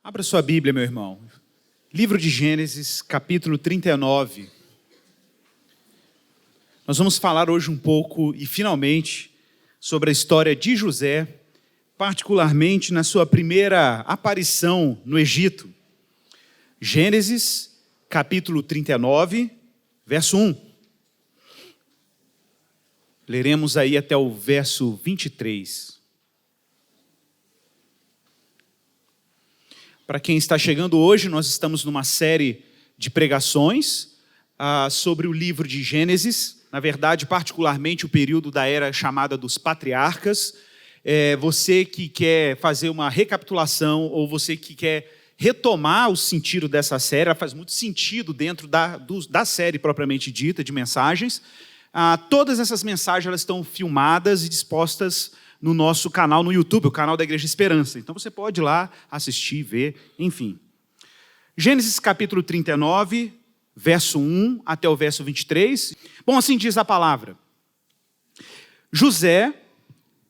Abra sua Bíblia, meu irmão. Livro de Gênesis, capítulo 39. Nós vamos falar hoje um pouco e finalmente sobre a história de José, particularmente na sua primeira aparição no Egito. Gênesis, capítulo 39, verso 1. Leremos aí até o verso 23. Para quem está chegando hoje, nós estamos numa série de pregações sobre o livro de Gênesis, na verdade, particularmente o período da era chamada dos patriarcas. Você que quer fazer uma recapitulação ou você que quer retomar o sentido dessa série, ela faz muito sentido dentro da série propriamente dita de mensagens. Todas essas mensagens elas estão filmadas e dispostas no nosso canal no YouTube, o canal da Igreja Esperança. Então você pode ir lá assistir, ver, enfim. Gênesis capítulo 39, verso 1 até o verso 23. Bom, assim diz a palavra. José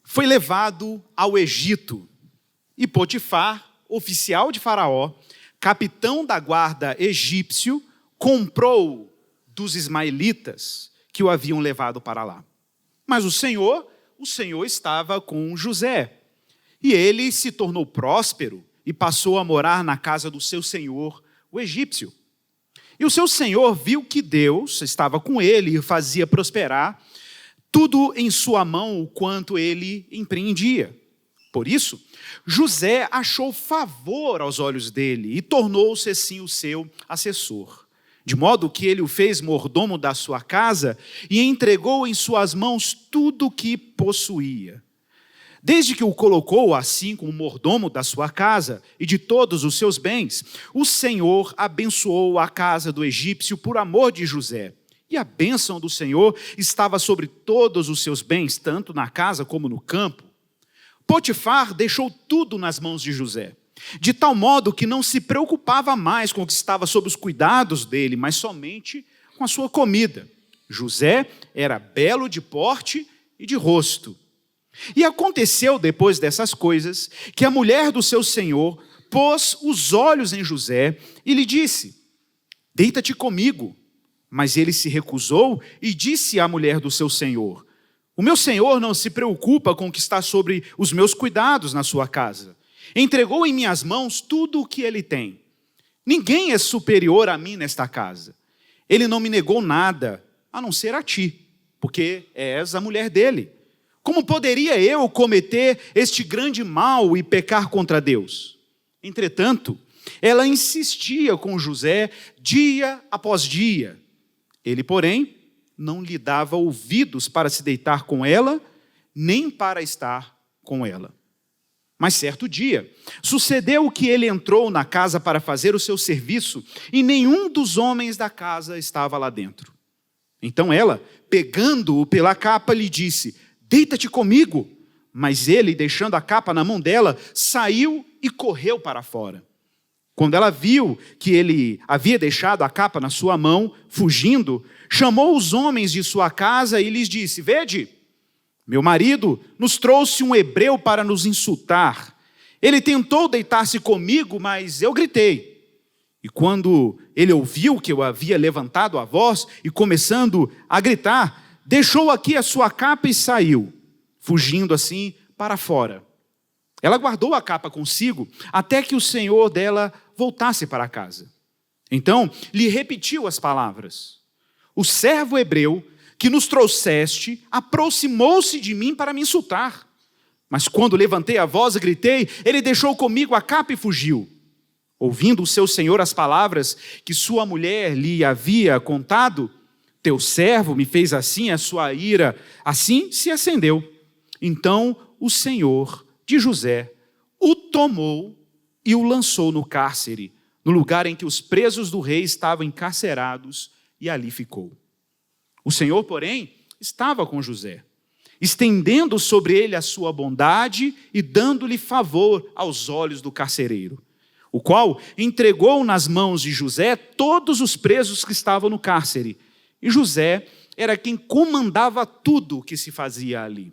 foi levado ao Egito e Potifar, oficial de Faraó, capitão da guarda egípcio, comprou dos ismaelitas que o haviam levado para lá. Mas o Senhor estava com José, e ele se tornou próspero e passou a morar na casa do seu senhor, o egípcio. E o seu senhor viu que Deus estava com ele e o fazia prosperar tudo em sua mão o quanto ele empreendia. Por isso, José achou favor aos olhos dele e tornou-se assim o seu assessor. De modo que ele o fez mordomo da sua casa e entregou em suas mãos tudo o que possuía. Desde que o colocou assim como mordomo da sua casa e de todos os seus bens, o Senhor abençoou a casa do egípcio por amor de José. E a bênção do Senhor estava sobre todos os seus bens, tanto na casa como no campo. Potifar deixou tudo nas mãos de José, de tal modo que não se preocupava mais com o que estava sob os cuidados dele, mas somente com a sua comida. José era belo de porte e de rosto. E aconteceu depois dessas coisas, que a mulher do seu senhor pôs os olhos em José e lhe disse: deita-te comigo. Mas ele se recusou e disse à mulher do seu senhor: o meu senhor não se preocupa com o que está sobre os meus cuidados na sua casa. Entregou em minhas mãos tudo o que ele tem. Ninguém é superior a mim nesta casa. Ele não me negou nada, a não ser a ti, porque és a mulher dele. Como poderia eu cometer este grande mal e pecar contra Deus? Entretanto, ela insistia com José dia após dia. Ele, porém, não lhe dava ouvidos para se deitar com ela, nem para estar com ela. Mas certo dia, sucedeu que ele entrou na casa para fazer o seu serviço, e nenhum dos homens da casa estava lá dentro. Então ela, pegando-o pela capa, lhe disse: deita-te comigo. Mas ele, deixando a capa na mão dela, saiu e correu para fora. Quando ela viu que ele havia deixado a capa na sua mão, fugindo, chamou os homens de sua casa e lhes disse: vede, meu marido nos trouxe um hebreu para nos insultar. Ele tentou deitar-se comigo, mas eu gritei. E quando ele ouviu que eu havia levantado a voz e começando a gritar, deixou aqui a sua capa e saiu, fugindo assim para fora. Ela guardou a capa consigo até que o senhor dela voltasse para casa. Então lhe repetiu as palavras: o servo hebreu que nos trouxeste, aproximou-se de mim para me insultar. Mas quando levantei a voz e gritei, ele deixou comigo a capa e fugiu. Ouvindo o seu senhor as palavras que sua mulher lhe havia contado, teu servo me fez assim, a sua ira assim se acendeu. Então o senhor de José o tomou e o lançou no cárcere, no lugar em que os presos do rei estavam encarcerados, e ali ficou. O Senhor, porém, estava com José, estendendo sobre ele a sua bondade e dando-lhe favor aos olhos do carcereiro, o qual entregou nas mãos de José todos os presos que estavam no cárcere. E José era quem comandava tudo o que se fazia ali.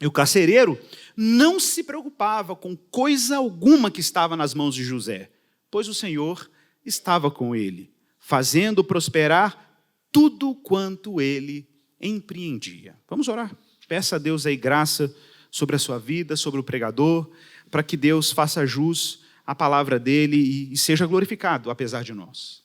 E o carcereiro não se preocupava com coisa alguma que estava nas mãos de José, pois o Senhor estava com ele, fazendo prosperar tudo quanto ele empreendia. Vamos orar. Peça a Deus aí graça sobre a sua vida, sobre o pregador, para que Deus faça jus à palavra dele e seja glorificado, apesar de nós.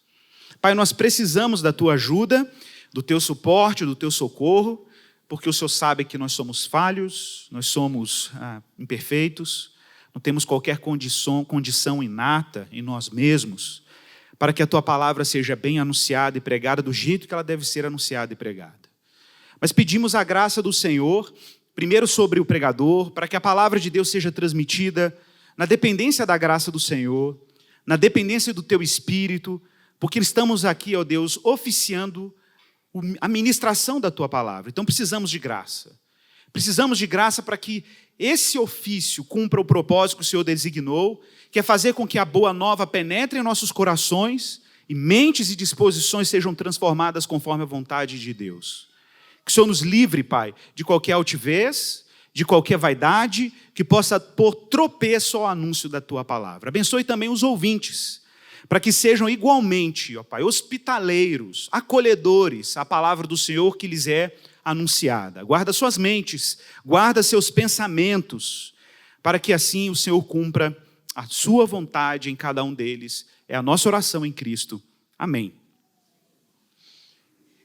Pai, nós precisamos da tua ajuda, do teu suporte, do teu socorro, porque o Senhor sabe que nós somos falhos, nós somos imperfeitos, não temos qualquer condição inata em nós mesmos, para que a tua palavra seja bem anunciada e pregada do jeito que ela deve ser anunciada e pregada. Mas pedimos a graça do Senhor, primeiro sobre o pregador, para que a palavra de Deus seja transmitida na dependência da graça do Senhor, na dependência do teu Espírito, porque estamos aqui, ó Deus, oficiando a ministração da tua palavra. Então precisamos de graça. Precisamos de graça para que esse ofício cumpra o propósito que o Senhor designou, que é fazer com que a boa nova penetre em nossos corações e mentes e disposições sejam transformadas conforme a vontade de Deus. Que o Senhor nos livre, Pai, de qualquer altivez, de qualquer vaidade, que possa pôr tropeço ao anúncio da tua palavra. Abençoe também os ouvintes, para que sejam igualmente, ó Pai, hospitaleiros, acolhedores à palavra do Senhor que lhes é anunciada. Guarda suas mentes, guarda seus pensamentos, para que assim o Senhor cumpra a sua vontade em cada um deles. É a nossa oração em Cristo. Amém.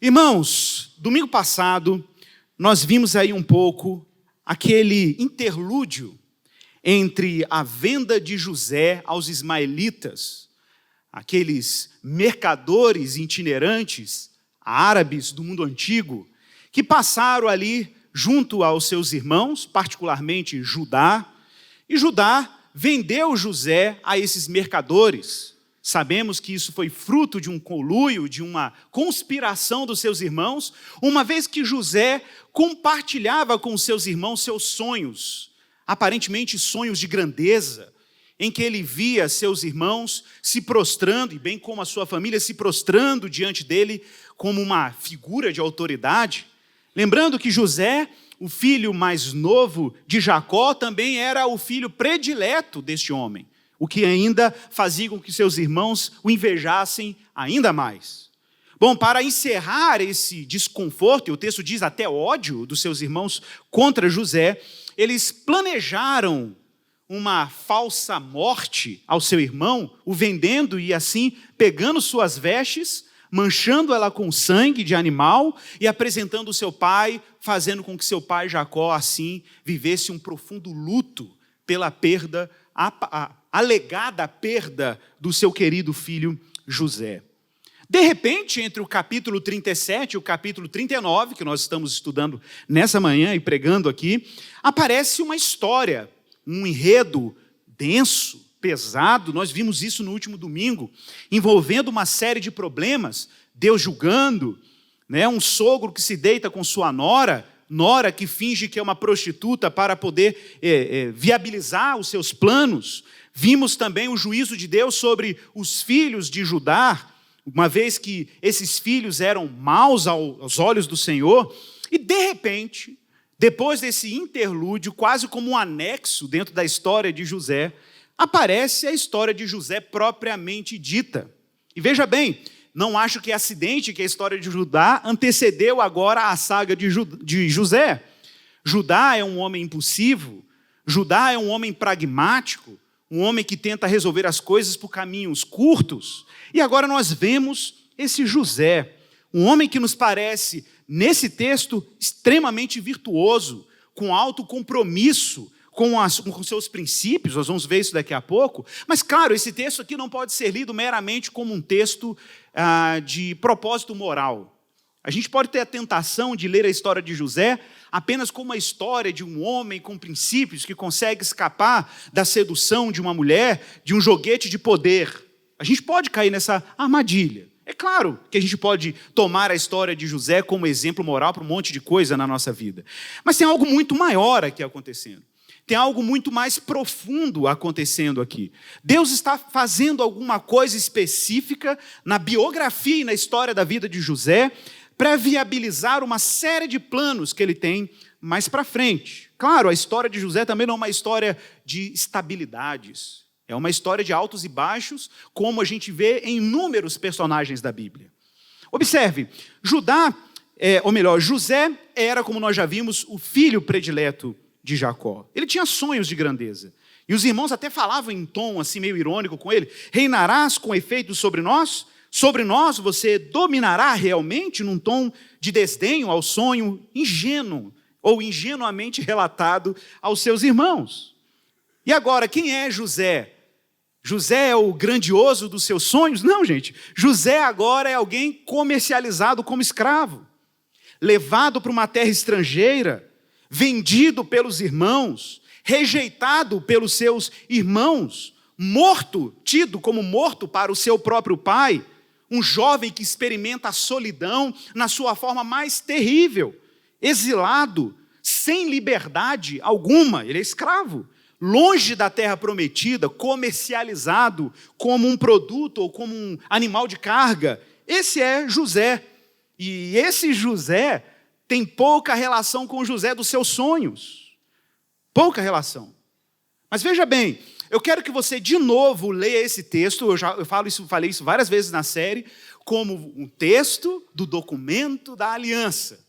Irmãos, domingo passado, nós vimos aí um pouco aquele interlúdio entre a venda de José aos ismaelitas, aqueles mercadores itinerantes, árabes do mundo antigo, que passaram ali junto aos seus irmãos, particularmente Judá, e Judá vendeu José a esses mercadores. Sabemos que isso foi fruto de um conluio, de uma conspiração dos seus irmãos, uma vez que José compartilhava com os seus irmãos seus sonhos, aparentemente sonhos de grandeza, em que ele via seus irmãos se prostrando, e bem como a sua família se prostrando diante dele como uma figura de autoridade. Lembrando que José, o filho mais novo de Jacó, também era o filho predileto deste homem, o que ainda fazia com que seus irmãos o invejassem ainda mais. Bom, para encerrar esse desconforto, e o texto diz até ódio dos seus irmãos contra José, eles planejaram uma falsa morte ao seu irmão, o vendendo e assim pegando suas vestes, manchando ela com sangue de animal e apresentando o seu pai, fazendo com que seu pai Jacó assim vivesse um profundo luto pela perda, a alegada perda do seu querido filho José. De repente, entre o capítulo 37 e o capítulo 39, que nós estamos estudando nessa manhã e pregando aqui, aparece uma história, um enredo denso, pesado. Nós vimos isso no último domingo, envolvendo uma série de problemas, Deus julgando, um sogro que se deita com sua nora que finge que é uma prostituta para poder viabilizar os seus planos. Vimos também o juízo de Deus sobre os filhos de Judá, uma vez que esses filhos eram maus aos olhos do Senhor, e de repente, depois desse interlúdio, quase como um anexo dentro da história de José, aparece a história de José propriamente dita. E veja bem, não acho que é acidente que a história de Judá antecedeu agora a saga de José. Judá é um homem impulsivo, Judá é um homem pragmático, um homem que tenta resolver as coisas por caminhos curtos. E agora nós vemos esse José, um homem que nos parece, nesse texto, extremamente virtuoso, com alto compromisso com seus princípios. Nós vamos ver isso daqui a pouco. Mas, claro, esse texto aqui não pode ser lido meramente como um texto de propósito moral. A gente pode ter a tentação de ler a história de José apenas como a história de um homem com princípios que consegue escapar da sedução de uma mulher, de um joguete de poder. A gente pode cair nessa armadilha. É claro que a gente pode tomar a história de José como exemplo moral para um monte de coisa na nossa vida. Mas tem algo muito maior aqui acontecendo. Tem algo muito mais profundo acontecendo aqui. Deus está fazendo alguma coisa específica na biografia e na história da vida de José para viabilizar uma série de planos que ele tem mais para frente. claro, a história de José também não é uma história de estabilidades. É uma história de altos e baixos, como a gente vê em inúmeros personagens da Bíblia. Observe, José era, como nós já vimos, o filho predileto de Jacó. Ele tinha sonhos de grandeza. E os irmãos até falavam em tom assim meio irônico com ele: reinarás com efeito sobre nós? Sobre nós você dominará realmente, num tom de desdenho ao sonho ingênuo ou ingenuamente relatado aos seus irmãos. E agora, quem é José? José é o grandioso dos seus sonhos? Não, gente. José agora é alguém comercializado como escravo, levado para uma terra estrangeira, vendido pelos irmãos, rejeitado pelos seus irmãos, tido como morto para o seu próprio pai, um jovem que experimenta a solidão na sua forma mais terrível, exilado, sem liberdade alguma, ele é escravo, longe da terra prometida, comercializado como um produto ou como um animal de carga. Esse é José. E esse José tem pouca relação com o José dos seus sonhos. Pouca relação. Mas veja bem, eu quero que você de novo leia esse texto, falei isso várias vezes na série, como um texto do documento da aliança.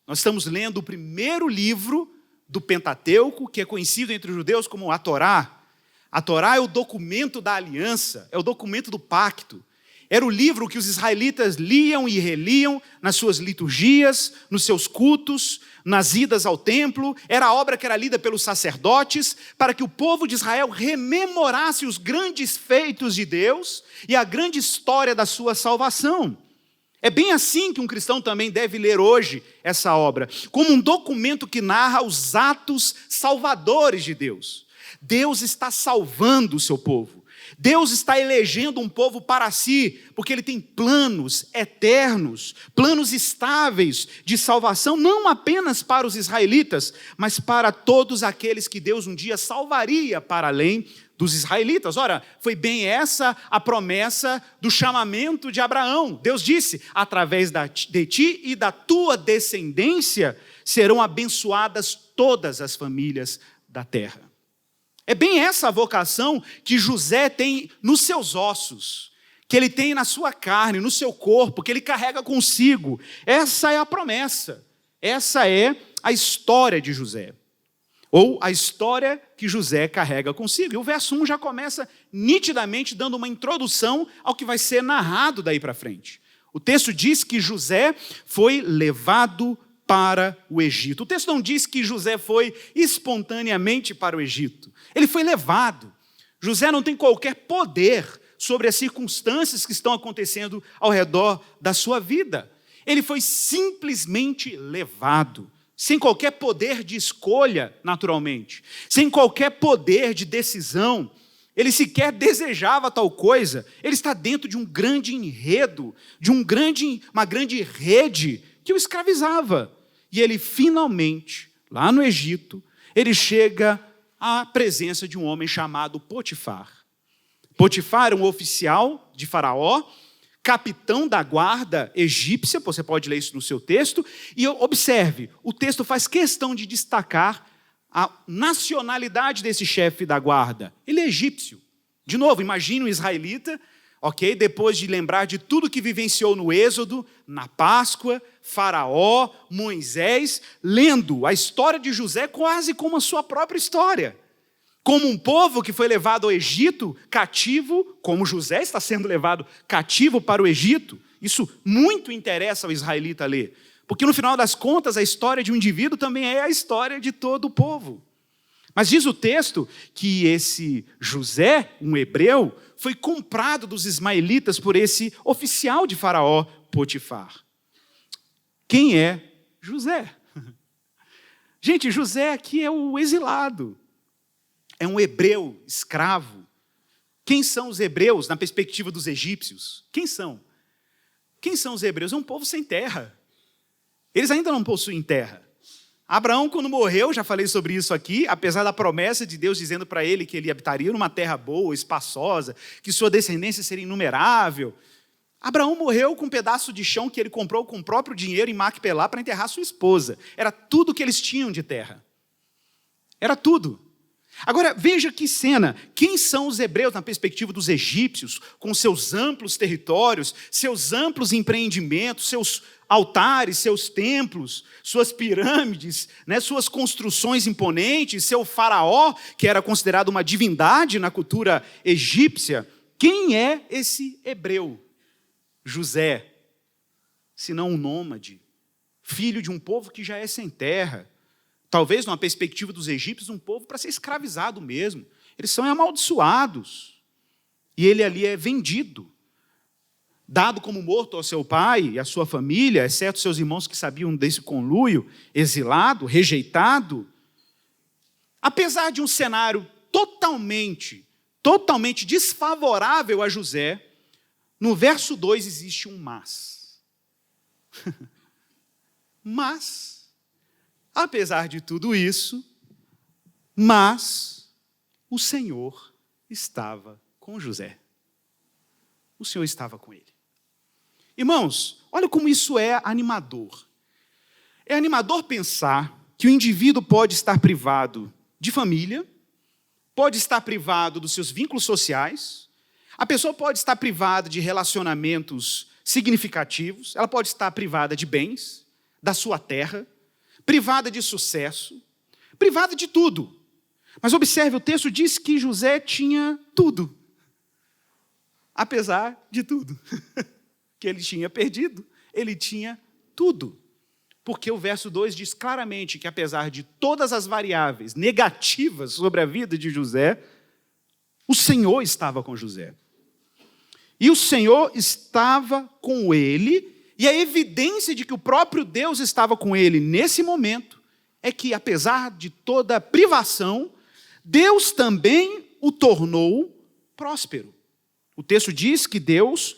Nós estamos lendo o primeiro livro do Pentateuco, que é conhecido entre os judeus como a Torá. A Torá é o documento da aliança, é o documento do pacto. Era o livro que os israelitas liam e reliam nas suas liturgias, nos seus cultos, nas idas ao templo. Era a obra que era lida pelos sacerdotes, para que o povo de Israel rememorasse os grandes feitos de Deus e a grande história da sua salvação. É bem assim que um cristão também deve ler hoje essa obra, como um documento que narra os atos salvadores de Deus. Deus está salvando o seu povo. Deus está elegendo um povo para si, porque Ele tem planos eternos, planos estáveis de salvação, não apenas para os israelitas, mas para todos aqueles que Deus um dia salvaria para além dos israelitas. Ora, foi bem essa a promessa do chamamento de Abraão. Deus disse: através de ti e da tua descendência serão abençoadas todas as famílias da terra. É bem essa a vocação que José tem nos seus ossos, que ele tem na sua carne, no seu corpo, que ele carrega consigo. Essa é a promessa, essa é a história de José, ou a história que José carrega consigo. E o verso 1 já começa nitidamente dando uma introdução ao que vai ser narrado daí para frente. O texto diz que José foi levado para o Egito. O texto não diz que José foi espontaneamente para o Egito. Ele foi levado. José não tem qualquer poder sobre as circunstâncias que estão acontecendo ao redor da sua vida. Ele foi simplesmente levado, sem qualquer poder de escolha, naturalmente, sem qualquer poder de decisão. Ele sequer desejava tal coisa. Ele está dentro de um grande enredo, de uma grande rede que o escravizava. E ele finalmente, lá no Egito, ele chega à presença de um homem chamado Potifar. Potifar era um oficial de Faraó, capitão da guarda egípcia, você pode ler isso no seu texto, e observe, o texto faz questão de destacar a nacionalidade desse chefe da guarda. Ele é egípcio. De novo, imagine um israelita, ok? Depois de lembrar de tudo que vivenciou no Êxodo, na Páscoa, Faraó, Moisés, lendo a história de José quase como a sua própria história. Como um povo que foi levado ao Egito cativo, como José está sendo levado cativo para o Egito. Isso muito interessa ao israelita ler. Porque no final das contas, a história de um indivíduo também é a história de todo o povo. Mas diz o texto que esse José, um hebreu, foi comprado dos ismaelitas por esse oficial de Faraó, Potifar. Quem é José? Gente, José aqui é o exilado. É um hebreu escravo. Quem são os hebreus na perspectiva dos egípcios? Quem são? Quem são os hebreus? É um povo sem terra. Eles ainda não possuem terra. Abraão, quando morreu, já falei sobre isso aqui, apesar da promessa de Deus dizendo para ele que ele habitaria numa terra boa, espaçosa, que sua descendência seria inumerável, Abraão morreu com um pedaço de chão que ele comprou com o próprio dinheiro em Macpelá para enterrar sua esposa. Era tudo que eles tinham de terra. Era tudo. Agora, veja que cena. Quem são os hebreus na perspectiva dos egípcios, com seus amplos territórios, seus amplos empreendimentos, seus altares, seus templos, suas pirâmides, né, suas construções imponentes, seu faraó, que era considerado uma divindade na cultura egípcia? Quem é esse hebreu? José, senão um nômade, filho de um povo que já é sem terra. Talvez, numa perspectiva dos egípcios, um povo para ser escravizado mesmo. Eles são amaldiçoados. E ele ali é vendido, dado como morto ao seu pai e à sua família, exceto seus irmãos que sabiam desse conluio, exilado, rejeitado. Apesar de um cenário totalmente desfavorável a José, no verso 2 existe um mas. Mas, apesar de tudo isso, o Senhor estava com José. O Senhor estava com ele. Irmãos, olha como isso é animador. É animador pensar que o indivíduo pode estar privado de família, pode estar privado dos seus vínculos sociais, a pessoa pode estar privada de relacionamentos significativos, ela pode estar privada de bens, da sua terra, privada de sucesso, privada de tudo. Mas observe, o texto diz que José tinha tudo. Apesar de tudo. Que ele tinha perdido, ele tinha tudo. Porque o verso 2 diz claramente que apesar de todas as variáveis negativas sobre a vida de José, o Senhor estava com José. E o Senhor estava com ele, e a evidência de que o próprio Deus estava com ele nesse momento é que, apesar de toda a privação, Deus também o tornou próspero. O texto diz que Deus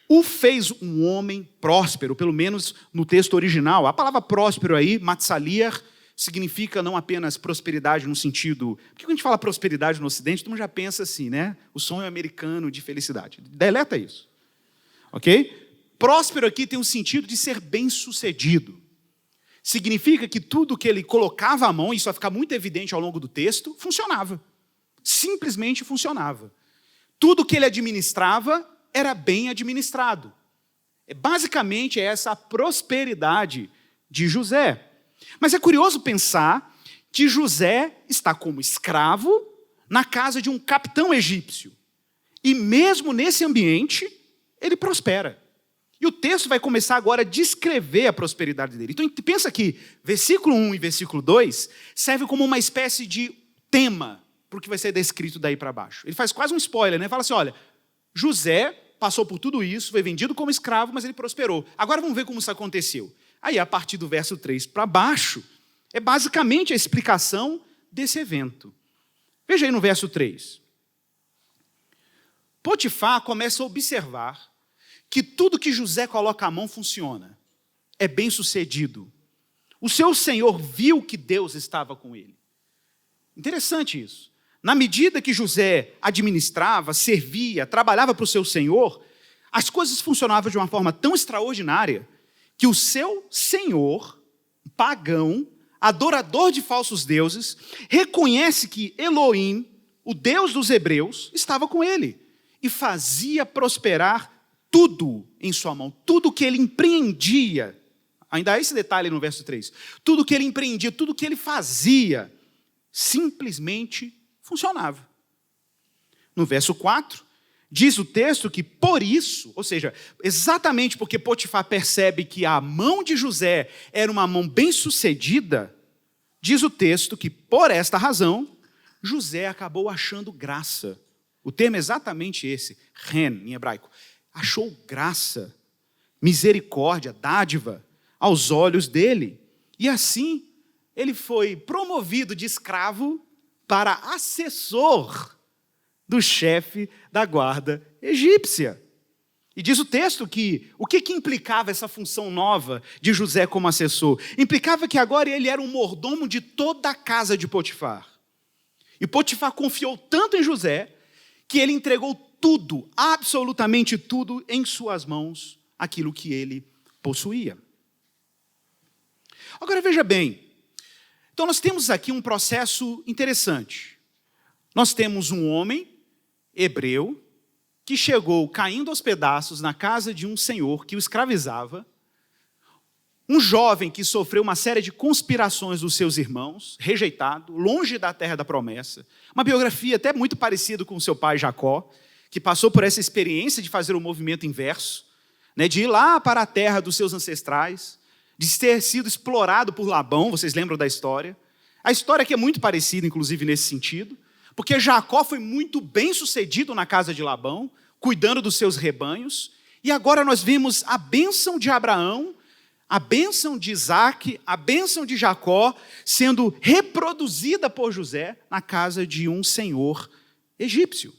o fez um homem próspero, pelo menos no texto original. A palavra próspero aí, matzaliar, significa não apenas prosperidade no sentido... Porque quando a gente fala prosperidade no Ocidente, todo mundo já pensa assim, né? O sonho americano de felicidade. Deleta isso. Ok? Próspero aqui tem o sentido de ser bem-sucedido. Significa que tudo que ele colocava à mão, isso vai ficar muito evidente ao longo do texto, funcionava. Simplesmente funcionava. Tudo que ele administrava era bem administrado. Basicamente, essa a prosperidade de José. Mas é curioso pensar que José está como escravo na casa de um capitão egípcio. E mesmo nesse ambiente, ele prospera. E o texto vai começar agora a descrever a prosperidade dele. Então, pensa que versículo 1 e versículo 2 servem como uma espécie de tema para o que vai ser descrito daí para baixo. Ele faz quase um spoiler, né? Fala assim, olha, José passou por tudo isso, foi vendido como escravo, mas ele prosperou. Agora vamos ver como isso aconteceu. Aí, a partir do verso 3 para baixo, é basicamente a explicação desse evento. Veja aí no verso 3. Potifar começa a observar que tudo que José coloca à mão funciona. É bem sucedido. O seu senhor viu que Deus estava com ele. Interessante isso. Na medida que José administrava, servia, trabalhava para o seu senhor, as coisas funcionavam de uma forma tão extraordinária que o seu senhor, pagão, adorador de falsos deuses, reconhece que Elohim, o Deus dos hebreus, estava com ele e fazia prosperar tudo em sua mão, tudo que ele empreendia. Ainda há esse detalhe no verso 3. Tudo que ele empreendia, tudo que ele fazia, simplesmente funcionava. No verso 4, diz o texto que por isso, ou seja, exatamente porque Potifar percebe que a mão de José era uma mão bem-sucedida, diz o texto que por esta razão, José acabou achando graça. O termo é exatamente esse, ren, em hebraico. Achou graça, misericórdia, dádiva aos olhos dele. E assim, ele foi promovido de escravo para assessor do chefe da guarda egípcia. E diz o texto que o que implicava essa função nova de José como assessor? Implicava que agora ele era um mordomo de toda a casa de Potifar. E Potifar confiou tanto em José que ele entregou tudo, absolutamente tudo, em suas mãos, aquilo que ele possuía. Agora veja bem, Então nós temos aqui um processo interessante. Nós temos um homem hebreu que chegou caindo aos pedaços na casa de um senhor que o escravizava, um jovem que sofreu uma série de conspirações dos seus irmãos, rejeitado, longe da terra da promessa, uma biografia até muito parecida com o seu pai Jacó, que passou por essa experiência de fazer o movimento inverso, de ir lá para a terra dos seus ancestrais, de ter sido explorado por Labão, vocês lembram da história? A história aqui é muito parecida, inclusive, nesse sentido, porque Jacó foi muito bem sucedido na casa de Labão, cuidando dos seus rebanhos, e agora nós vemos a bênção de Abraão, a bênção de Isaac, a bênção de Jacó, sendo reproduzida por José na casa de um senhor egípcio.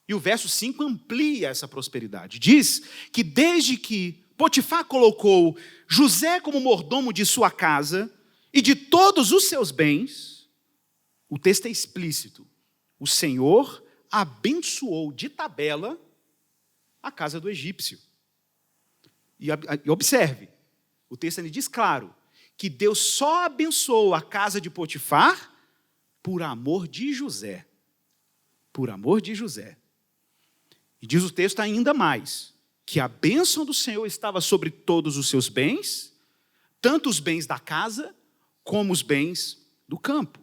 E o verso 5 amplia essa prosperidade. Diz que desde que Potifar colocou José como mordomo de sua casa e de todos os seus bens, o texto é explícito. O Senhor abençoou de tabela a casa do egípcio. E observe, o texto ele diz claro que Deus só abençoou a casa de Potifar por amor de José. Por amor de José. E diz o texto ainda mais, que a bênção do Senhor estava sobre todos os seus bens, tanto os bens da casa, como os bens do campo.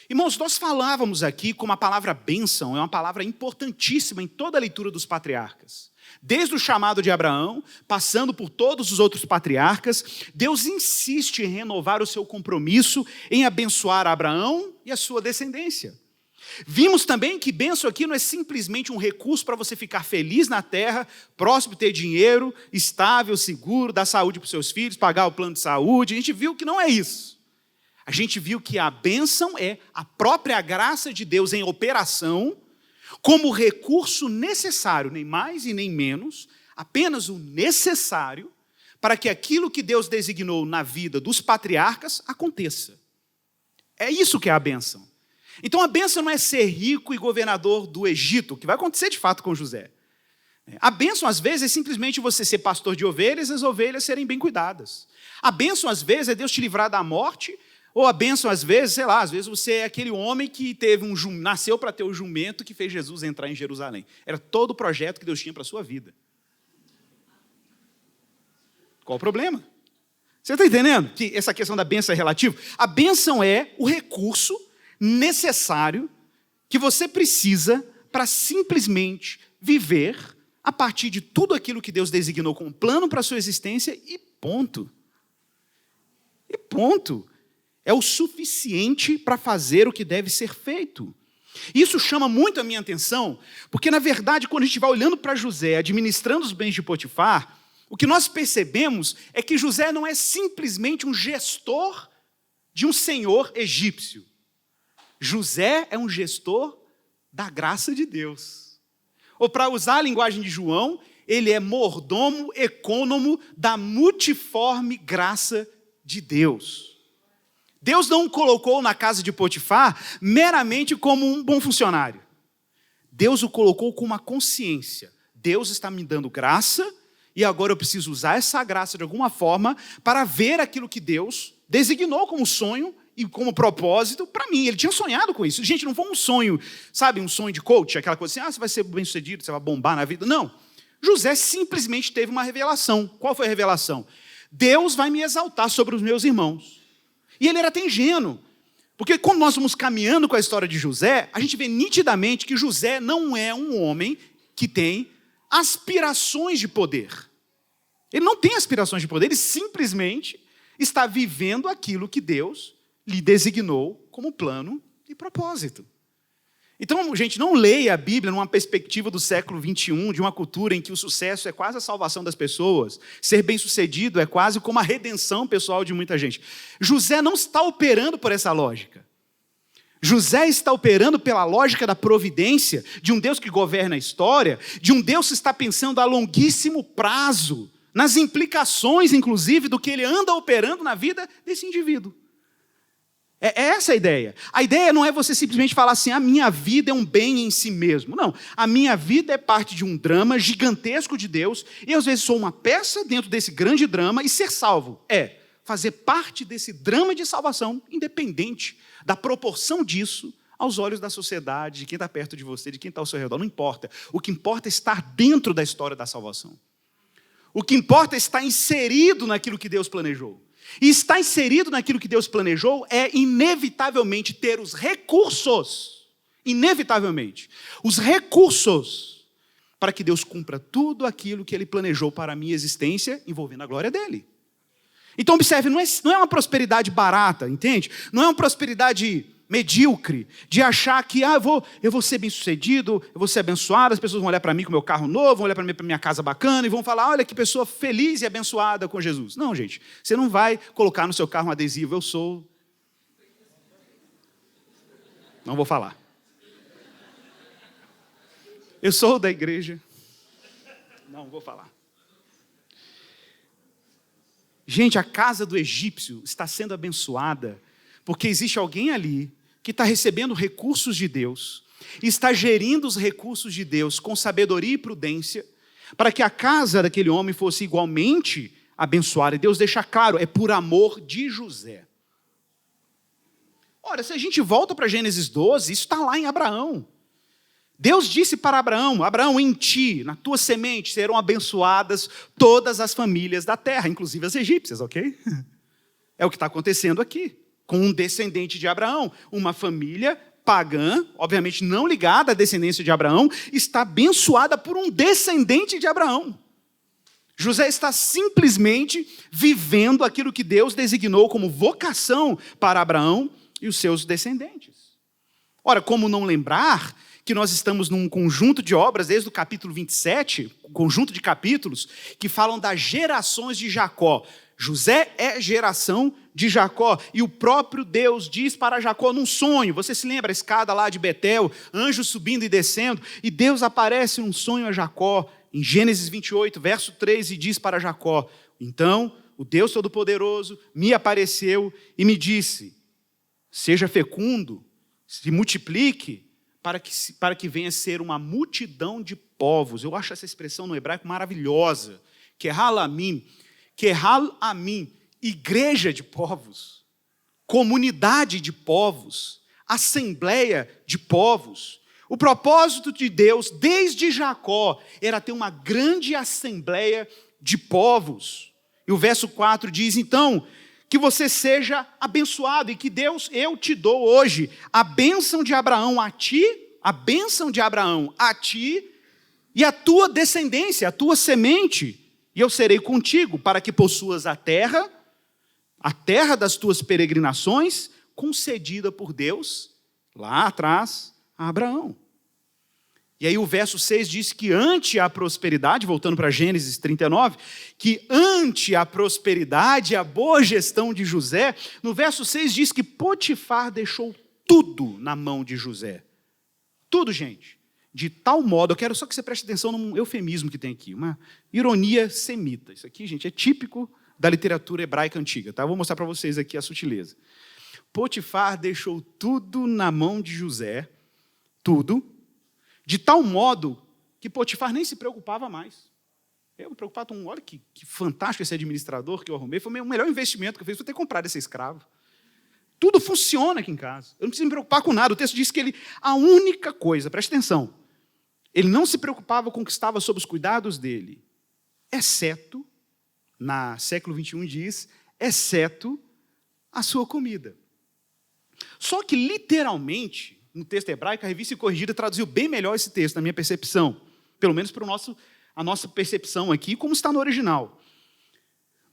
Irmãos, nós falávamos aqui como a palavra bênção é uma palavra importantíssima em toda a leitura dos patriarcas. Desde o chamado de Abraão, passando por todos os outros patriarcas, Deus insiste em renovar o seu compromisso em abençoar Abraão e a sua descendência. Vimos também que bênção aqui não é simplesmente um recurso para você ficar feliz na terra, próximo, ter dinheiro, estável, seguro, dar saúde para os seus filhos, pagar o plano de saúde. A gente viu que não é isso. A gente viu que a bênção é a própria graça de Deus em operação, como recurso necessário, nem mais e nem menos, apenas o necessário para que aquilo que Deus designou na vida dos patriarcas aconteça. É isso que é a bênção. Então a bênção não é ser rico e governador do Egito, que vai acontecer de fato com José. A bênção às vezes é simplesmente você ser pastor de ovelhas e as ovelhas serem bem cuidadas. A bênção às vezes é Deus te livrar da morte, ou a bênção às vezes, sei lá, às vezes você é aquele homem que nasceu para ter o jumento que fez Jesus entrar em Jerusalém. Era todo o projeto que Deus tinha para a sua vida. Qual o problema? Você está entendendo que essa questão da bênção é relativa? A bênção é o recurso necessário que você precisa para simplesmente viver a partir de tudo aquilo que Deus designou como plano para a sua existência e ponto. E ponto. É o suficiente para fazer o que deve ser feito. Isso chama muito a minha atenção, porque, na verdade, quando a gente vai olhando para José, administrando os bens de Potifar, o que nós percebemos é que José não é simplesmente um gestor de um senhor egípcio. José é um gestor da graça de Deus. Ou, para usar a linguagem de João, ele é mordomo ecônomo da multiforme graça de Deus. Deus não o colocou na casa de Potifar meramente como um bom funcionário. Deus o colocou com uma consciência. Deus está me dando graça e agora eu preciso usar essa graça de alguma forma para ver aquilo que Deus designou como sonho e como propósito para mim. Ele tinha sonhado com isso. Gente, não foi um sonho, sabe, um sonho de coach, aquela coisa assim, você vai ser bem-sucedido, você vai bombar na vida. Não. José simplesmente teve uma revelação. Qual foi a revelação? Deus vai me exaltar sobre os meus irmãos. E ele era até ingênuo, porque quando nós vamos caminhando com a história de José, a gente vê nitidamente que José não é um homem que tem aspirações de poder. Ele não tem aspirações de poder, ele simplesmente está vivendo aquilo que Deus lhe designou como plano e propósito. Então, gente, não leia a Bíblia numa perspectiva do século 21, de uma cultura em que o sucesso é quase a salvação das pessoas, ser bem-sucedido é quase como a redenção pessoal de muita gente. José não está operando por essa lógica. José está operando pela lógica da providência, de um Deus que governa a história, de um Deus que está pensando a longuíssimo prazo, nas implicações, inclusive, do que ele anda operando na vida desse indivíduo. É essa a ideia. A ideia não é você simplesmente falar assim, a minha vida é um bem em si mesmo. Não, a minha vida é parte de um drama gigantesco de Deus, e às vezes sou uma peça dentro desse grande drama e ser salvo. fazer parte desse drama de salvação, independente da proporção disso aos olhos da sociedade, de quem está perto de você, de quem está ao seu redor. Não importa. O que importa é estar dentro da história da salvação. O que importa é estar inserido naquilo que Deus planejou. E estar inserido naquilo que Deus planejou é, inevitavelmente, ter os recursos, inevitavelmente, os recursos para que Deus cumpra tudo aquilo que Ele planejou para a minha existência, envolvendo a glória dEle. Então, observe, não é uma prosperidade barata, entende? Não é uma prosperidade medíocre, de achar que eu vou ser bem-sucedido, eu vou ser abençoado, as pessoas vão olhar para mim com meu carro novo, vão olhar para mim para minha casa bacana e vão falar, olha que pessoa feliz e abençoada com Jesus. Não, gente, você não vai colocar no seu carro um adesivo, eu sou... Não vou falar. Eu sou da igreja. Não vou falar. Gente, a casa do egípcio está sendo abençoada porque existe alguém ali que está recebendo recursos de Deus e está gerindo os recursos de Deus com sabedoria e prudência para que a casa daquele homem fosse igualmente abençoada. E Deus deixa claro, é por amor de José. Ora, se a gente volta para Gênesis 12, isso está lá em Abraão. Deus disse para Abraão, Abraão, em ti, na tua semente, serão abençoadas todas as famílias da terra, inclusive as egípcias, ok? É o que está acontecendo aqui, com um descendente de Abraão. Uma família pagã, obviamente não ligada à descendência de Abraão, está abençoada por um descendente de Abraão. José está simplesmente vivendo aquilo que Deus designou como vocação para Abraão e os seus descendentes. Ora, como não lembrar que nós estamos num conjunto de obras, desde o capítulo 27, um conjunto de capítulos, que falam das gerações de Jacó. José é geração de Jacó, e o próprio Deus diz para Jacó num sonho, você se lembra a escada lá de Betel, anjos subindo e descendo, e Deus aparece num sonho a Jacó, em Gênesis 28, verso 3, e diz para Jacó, então o Deus Todo-Poderoso me apareceu e me disse, seja fecundo, se multiplique, para que venha ser uma multidão de povos. Eu acho essa expressão no hebraico maravilhosa. Kehal Amim, igreja de povos, comunidade de povos, assembleia de povos. O propósito de Deus, desde Jacó, era ter uma grande assembleia de povos. E o verso 4 diz, então, que você seja abençoado e que Deus, eu te dou hoje a bênção de Abraão a ti e a tua descendência, a tua semente, e eu serei contigo para que possuas a terra das tuas peregrinações, concedida por Deus, lá atrás, a Abraão. E aí o verso 6 diz que ante a prosperidade, voltando para Gênesis 39, que ante a prosperidade, a boa gestão de José, no verso 6 diz que Potifar deixou tudo na mão de José. Tudo, gente. De tal modo, eu quero só que você preste atenção num eufemismo que tem aqui, uma ironia semita. Isso aqui, gente, é típico da literatura hebraica antiga, tá? Eu vou mostrar para vocês aqui a sutileza. Potifar deixou tudo na mão de José, tudo, de tal modo que Potifar nem se preocupava mais. Eu me preocupava, olha que fantástico esse administrador que eu arrumei, foi o melhor investimento que eu fiz, foi ter comprado esse escravo. Tudo funciona aqui em casa, eu não preciso me preocupar com nada. O texto diz que a única coisa, preste atenção, ele não se preocupava com o que estava sob os cuidados dele, exceto, na século 21 diz, exceto a sua comida. Só que literalmente, no texto hebraico, a Revista Corrigida traduziu bem melhor esse texto, na minha percepção. Pelo menos para a nossa percepção aqui, como está no original.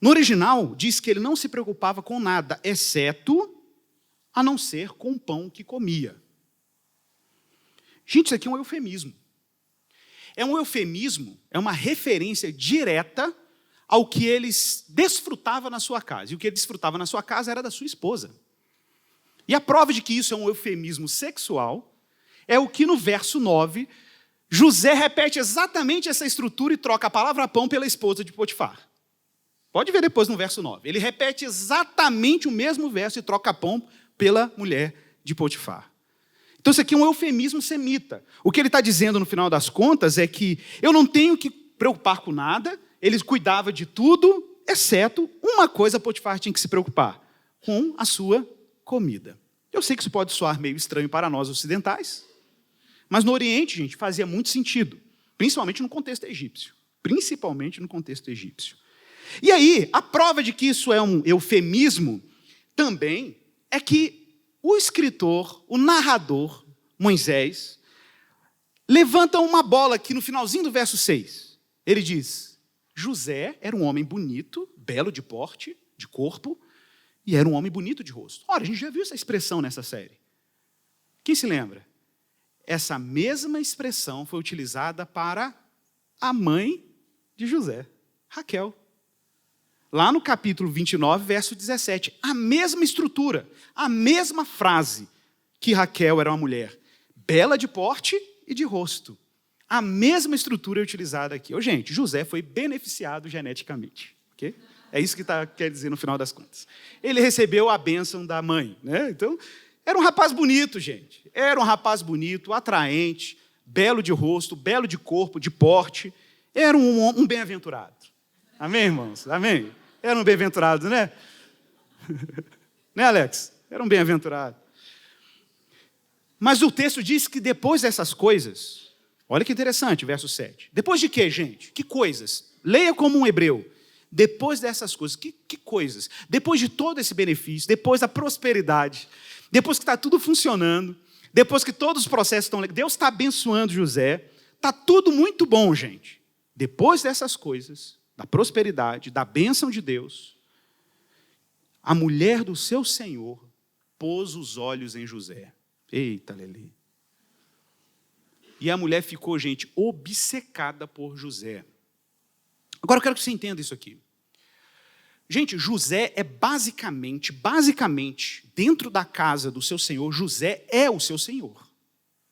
No original, diz que ele não se preocupava com nada, exceto a não ser com o pão que comia. Gente, isso aqui é um eufemismo. É um eufemismo, é uma referência direta ao que ele desfrutava na sua casa. E o que ele desfrutava na sua casa era da sua esposa. E a prova de que isso é um eufemismo sexual é o que no verso 9, José repete exatamente essa estrutura e troca a palavra pão pela esposa de Potifar. Pode ver depois no verso 9. Ele repete exatamente o mesmo verso e troca pão pela mulher de Potifar. Então isso aqui é um eufemismo semita. O que ele está dizendo no final das contas é que eu não tenho que preocupar com nada, ele cuidava de tudo, exceto uma coisa Potifar tinha que se preocupar, com a sua comida. Eu sei que isso pode soar meio estranho para nós ocidentais, mas no Oriente, gente, fazia muito sentido, principalmente no contexto egípcio. E aí, a prova de que isso é um eufemismo também é que o escritor, o narrador, Moisés, levanta uma bola aqui no finalzinho do verso 6. Ele diz: José era um homem bonito, belo de porte, de corpo, e era um homem bonito de rosto. Ora, a gente já viu essa expressão nessa série. Quem se lembra? Essa mesma expressão foi utilizada para a mãe de José, Raquel. Lá no capítulo 29, verso 17. A mesma estrutura, a mesma frase, que Raquel era uma mulher bela de porte e de rosto. A mesma estrutura é utilizada aqui. Gente, José foi beneficiado geneticamente. Okay? É isso que quer dizer no final das contas. Ele recebeu a bênção da mãe. Né? Então, era um rapaz bonito, gente. Era um rapaz bonito, atraente, belo de rosto, belo de corpo, de porte. Era um bem-aventurado. Amém, irmãos? Amém? Era um bem-aventurado, né? Né, Alex? Era um bem-aventurado. Mas o texto diz que depois dessas coisas, olha que interessante, verso 7. Depois de quê, gente? Que coisas? Leia como um hebreu. Depois dessas coisas, que coisas? Depois de todo esse benefício, depois da prosperidade, depois que está tudo funcionando, depois que todos os processos estão... Deus está abençoando José, está tudo muito bom, gente. Depois dessas coisas, da prosperidade, da bênção de Deus, a mulher do seu senhor pôs os olhos em José. Eita, Lelê. E a mulher ficou, gente, obcecada por José. Agora eu quero que você entenda isso aqui. Gente, José é basicamente, dentro da casa do seu senhor, José é o seu senhor.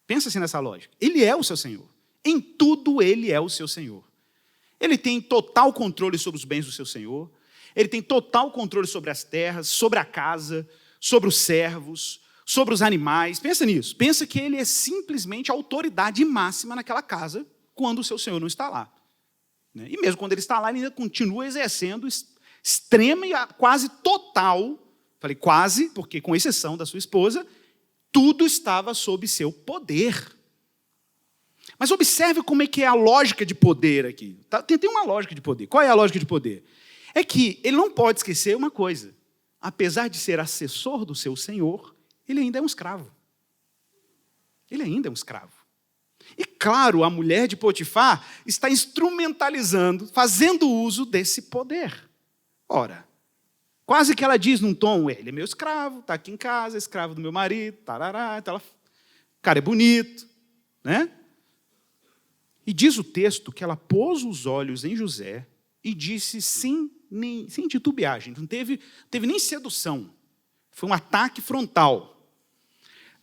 Pensa assim nessa lógica. Ele é o seu senhor. Em tudo ele é o seu senhor. Ele tem total controle sobre os bens do seu senhor. Ele tem total controle sobre as terras, sobre a casa, sobre os servos, sobre os animais. Pensa nisso. Pensa que ele é simplesmente a autoridade máxima naquela casa quando o seu senhor não está lá. E mesmo quando ele está lá, ele ainda continua exercendo extrema e quase total, falei quase, porque com exceção da sua esposa, tudo estava sob seu poder. Mas observe como é que é a lógica de poder aqui. Tem uma lógica de poder. Qual é a lógica de poder? É que ele não pode esquecer uma coisa. Apesar de ser assessor do seu senhor, ele ainda é um escravo. Ele ainda é um escravo. E claro, a mulher de Potifar está instrumentalizando, fazendo uso desse poder. Ora, quase que ela diz num tom, ele é meu escravo, está aqui em casa, escravo do meu marido, tarará, então ela, o cara é bonito, né? E diz o texto que ela pôs os olhos em José e disse sem titubear, gente, não teve nem sedução, foi um ataque frontal.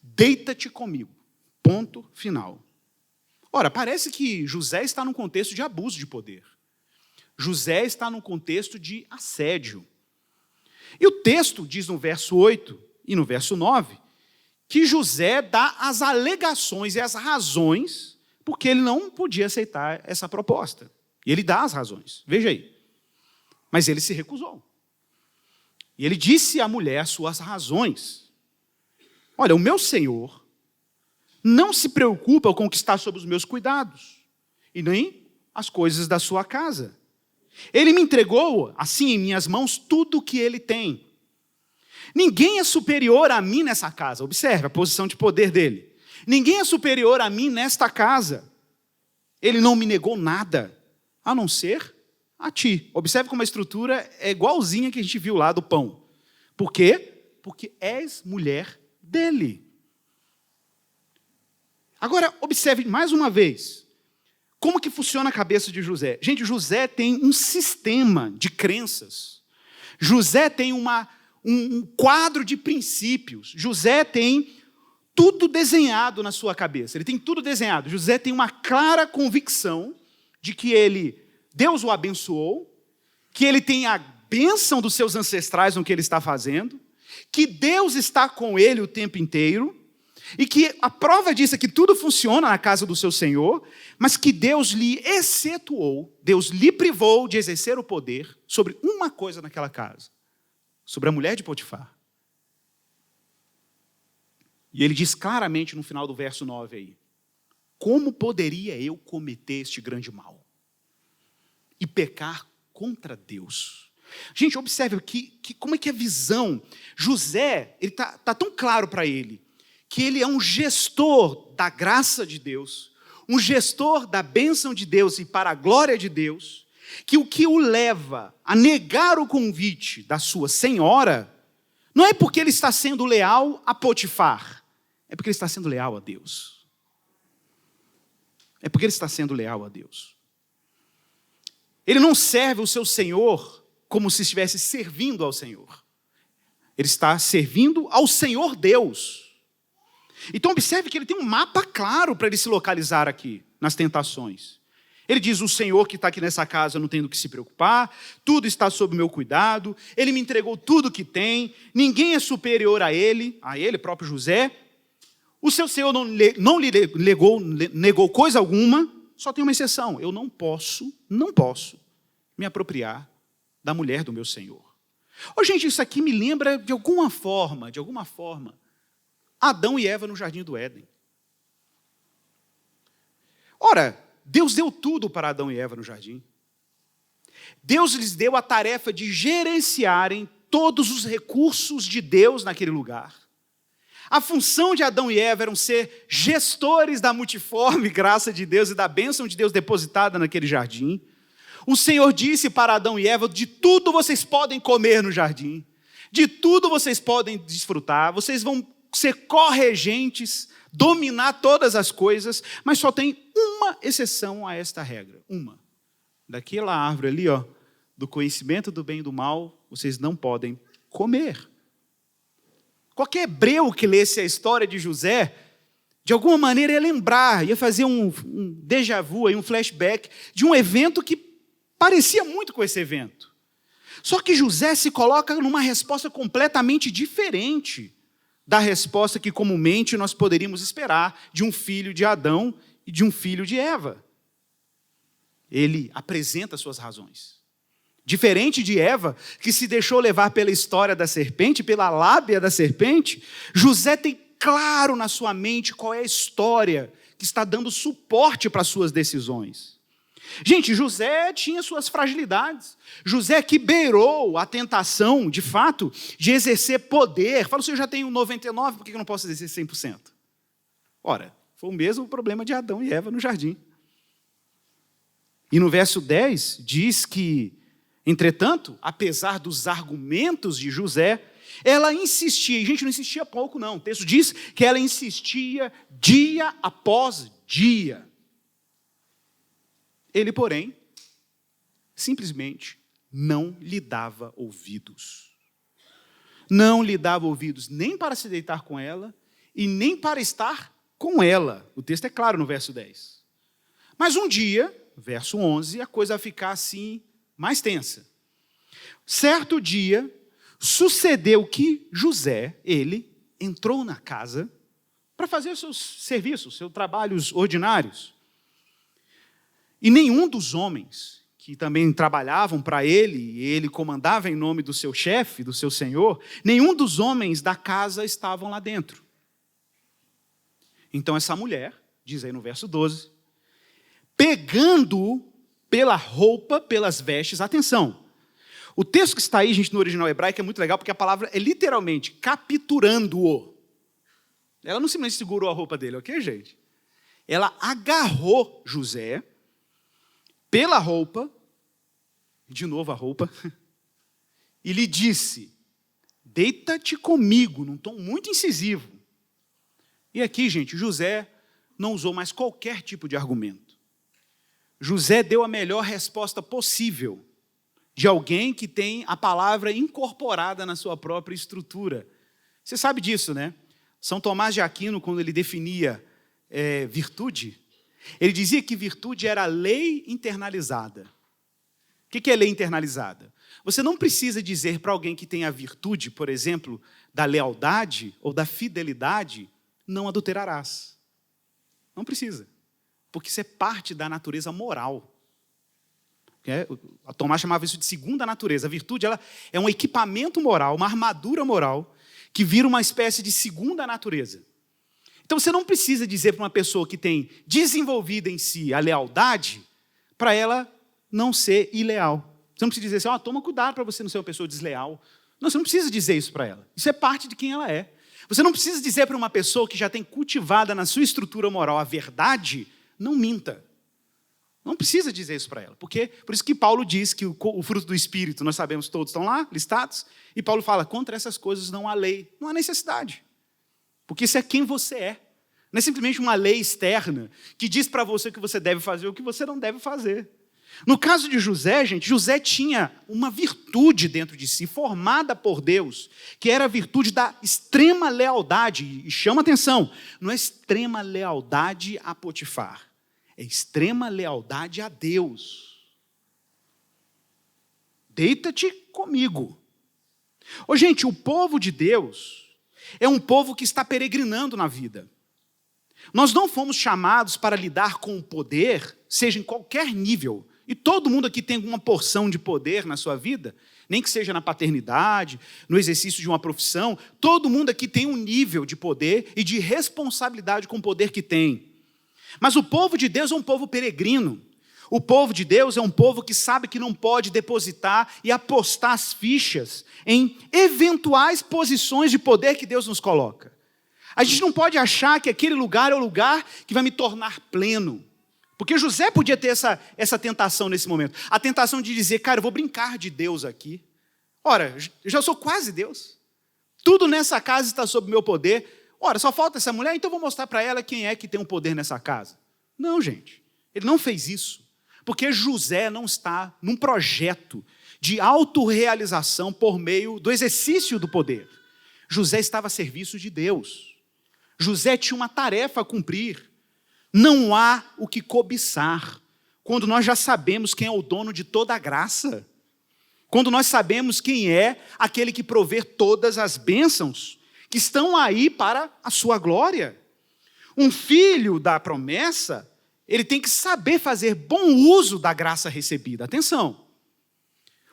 Deita-te comigo, ponto final. Ora, parece que José está num contexto de abuso de poder. José está num contexto de assédio. E o texto diz no verso 8 e no verso 9 que José dá as alegações e as razões porque ele não podia aceitar essa proposta. E ele dá as razões, veja aí. Mas ele se recusou. E ele disse à mulher suas razões. Olha, o meu senhor não se preocupa com o que está sob os meus cuidados, e nem as coisas da sua casa. Ele me entregou, assim, em minhas mãos, tudo o que ele tem. Ninguém é superior a mim nessa casa. Observe a posição de poder dele. Ninguém é superior a mim nesta casa. Ele não me negou nada, a não ser a ti. Observe como a estrutura é igualzinha que a gente viu lá do pão. Por quê? Porque és mulher dele. Agora, observe mais uma vez, como que funciona a cabeça de José. Gente, José tem um sistema de crenças. José tem um quadro de princípios. José tem tudo desenhado na sua cabeça. Ele tem tudo desenhado. José tem uma clara convicção de que Deus o abençoou, que ele tem a bênção dos seus ancestrais no que ele está fazendo, que Deus está com ele o tempo inteiro, E que a prova disso é que tudo funciona na casa do seu senhor, mas que Deus lhe excetuou, Deus lhe privou de exercer o poder sobre uma coisa naquela casa, sobre a mulher de Potifar. E ele diz claramente no final do verso 9 aí: como poderia eu cometer este grande mal e pecar contra Deus? Gente, observe como é que é a visão. José, ele tá tão claro para ele que ele é um gestor da graça de Deus, um gestor da bênção de Deus e para a glória de Deus, que o que o leva a negar o convite da sua senhora não é porque ele está sendo leal a Potifar, é porque ele está sendo leal a Deus. É porque ele está sendo leal a Deus. Ele não serve o seu senhor como se estivesse servindo ao Senhor. Ele está servindo ao Senhor Deus. Então observe que ele tem um mapa claro para ele se localizar aqui, nas tentações. Ele diz: o Senhor que está aqui nessa casa não tem do que se preocupar, tudo está sob o meu cuidado, Ele me entregou tudo que tem, ninguém é superior a Ele, próprio José. O seu Senhor não lhe negou coisa alguma, só tem uma exceção: eu não posso me apropriar da mulher do meu Senhor. Gente, isso aqui me lembra de alguma forma, Adão e Eva no jardim do Éden. Ora, Deus deu tudo para Adão e Eva no jardim. Deus lhes deu a tarefa de gerenciarem todos os recursos de Deus naquele lugar. A função de Adão e Eva era ser gestores da multiforme graça de Deus e da bênção de Deus depositada naquele jardim. O Senhor disse para Adão e Eva: de tudo vocês podem comer no jardim, de tudo vocês podem desfrutar, vocês vão ser corregentes, dominar todas as coisas, mas só tem uma exceção a esta regra, uma. Daquela árvore ali, do conhecimento do bem e do mal, vocês não podem comer. Qualquer hebreu que lesse a história de José, de alguma maneira ia lembrar, ia fazer um déjà vu, um flashback de um evento que parecia muito com esse evento. Só que José se coloca numa resposta completamente diferente da resposta que comumente nós poderíamos esperar de um filho de Adão e de um filho de Eva. Ele apresenta suas razões. Diferente de Eva, que se deixou levar pela história da serpente, pela lábia da serpente, José tem claro na sua mente qual é a história que está dando suporte para as suas decisões. Gente, José tinha suas fragilidades. José que beirou a tentação, de fato, de exercer poder. Fala: se eu já tenho 99%, por que eu não posso exercer 100%? Ora, foi o mesmo problema de Adão e Eva no jardim. E no verso 10 diz que, entretanto, apesar dos argumentos de José, ela insistia, e gente, não insistia pouco não, o texto diz que ela insistia dia após dia. Ele, porém, simplesmente não lhe dava ouvidos. Não lhe dava ouvidos nem para se deitar com ela e nem para estar com ela. O texto é claro no verso 10. Mas um dia, verso 11, a coisa vai ficar assim mais tensa. Certo dia, sucedeu que José, ele, entrou na casa para fazer os seus serviços, seus trabalhos ordinários. E nenhum dos homens que também trabalhavam para ele, e ele comandava em nome do seu chefe, do seu senhor, nenhum dos homens da casa estavam lá dentro. Então essa mulher, diz aí no verso 12, pegando-o pela roupa, pelas vestes, atenção, o texto que está aí, gente, no original hebraico é muito legal, porque a palavra é literalmente capturando-o. Ela não simplesmente segurou a roupa dele, ok, gente? Ela agarrou José pela roupa, de novo a roupa, e lhe disse: deita-te comigo, num tom muito incisivo. E aqui, gente, José não usou mais qualquer tipo de argumento. José deu a melhor resposta possível de alguém que tem a palavra incorporada na sua própria estrutura. Você sabe disso, né? São Tomás de Aquino, quando ele definia virtude, ele dizia que virtude era lei internalizada. O que é lei internalizada? Você não precisa dizer para alguém que tem a virtude, por exemplo, da lealdade ou da fidelidade, não adulterarás. Não precisa, porque isso é parte da natureza moral. A Tomás chamava isso de segunda natureza. A virtude ela é um equipamento moral, uma armadura moral, que vira uma espécie de segunda natureza. Então você não precisa dizer para uma pessoa que tem desenvolvida em si a lealdade, para ela não ser ileal. Você não precisa dizer assim, toma cuidado para você não ser uma pessoa desleal. Não, você não precisa dizer isso para ela. Isso é parte de quem ela é. Você não precisa dizer para uma pessoa que já tem cultivada na sua estrutura moral a verdade, não minta. Não precisa dizer isso para ela. Porque, por isso que Paulo diz que o fruto do Espírito, nós sabemos todos, estão lá, listados. E Paulo fala, contra essas coisas não há lei. Não há necessidade. Porque isso é quem você é. Não é simplesmente uma lei externa que diz para você o que você deve fazer ou o que você não deve fazer. No caso de José, gente, José tinha uma virtude dentro de si, formada por Deus, que era a virtude da extrema lealdade. E chama atenção, não é extrema lealdade a Potifar. É extrema lealdade a Deus. Deita-te comigo. Gente, o povo de Deus é um povo que está peregrinando na vida. Nós não fomos chamados para lidar com o poder, seja em qualquer nível. E todo mundo aqui tem alguma porção de poder na sua vida, nem que seja na paternidade, no exercício de uma profissão. Todo mundo aqui tem um nível de poder e de responsabilidade com o poder que tem. Mas o povo de Deus é um povo peregrino. O povo de Deus é um povo que sabe que não pode depositar e apostar as fichas em eventuais posições de poder que Deus nos coloca. A gente não pode achar que aquele lugar é o lugar que vai me tornar pleno. Porque José podia ter essa tentação nesse momento. A tentação de dizer, cara, eu vou brincar de Deus aqui. Ora, eu já sou quase Deus. Tudo nessa casa está sob meu poder. Ora, só falta essa mulher, então eu vou mostrar para ela quem é que tem um poder nessa casa. Não, gente. Ele não fez isso. Porque José não está num projeto de autorrealização por meio do exercício do poder. José estava a serviço de Deus. José tinha uma tarefa a cumprir. Não há o que cobiçar, quando nós já sabemos quem é o dono de toda a graça, quando nós sabemos quem é aquele que provê todas as bênçãos que estão aí para a sua glória. Um filho da promessa, ele tem que saber fazer bom uso da graça recebida. Atenção,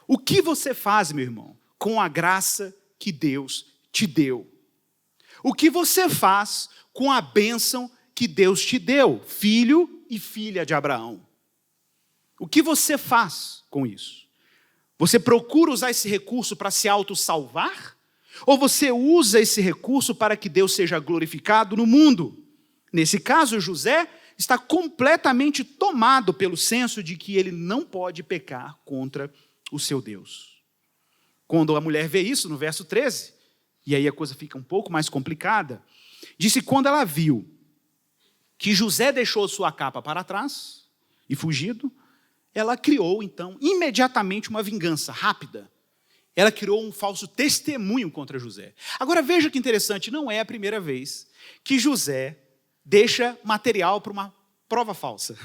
o que você faz, meu irmão, com a graça que Deus te deu? O que você faz com a bênção que Deus te deu, filho e filha de Abraão? O que você faz com isso? Você procura usar esse recurso para se autossalvar? Ou você usa esse recurso para que Deus seja glorificado no mundo? Nesse caso, José está completamente tomado pelo senso de que ele não pode pecar contra o seu Deus. Quando a mulher vê isso, no verso 13, e aí a coisa fica um pouco mais complicada, disse que quando ela viu que José deixou sua capa para trás e fugido, ela criou, então, imediatamente uma vingança rápida. Ela criou um falso testemunho contra José. Agora veja que interessante, não é a primeira vez que José deixa material para uma prova falsa.